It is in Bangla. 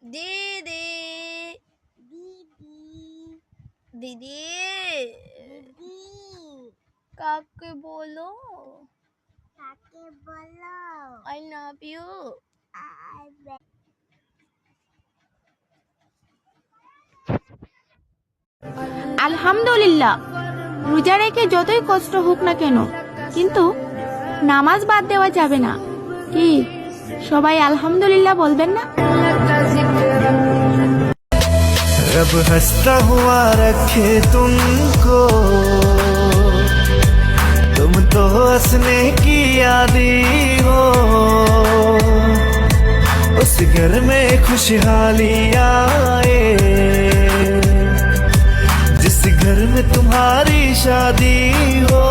দিদি দিদি দিদি দিদি কাকে বলো কাকে বলো আই লাভ ইউ আলহামদুলিল্লাহ, রোজা রেখে যতই কষ্ট হোক না কেন, কিন্তু নামাজ বাদ দেওয়া যাবে না। কি সবাই আলহামদুলিল্লাহ বলবেন না? रब हंसता हुआ रखे तुमको, तुम तो हंसने की आदी हो। उस घर में खुशहाली आए जिस घर में तुम्हारी शादी हो।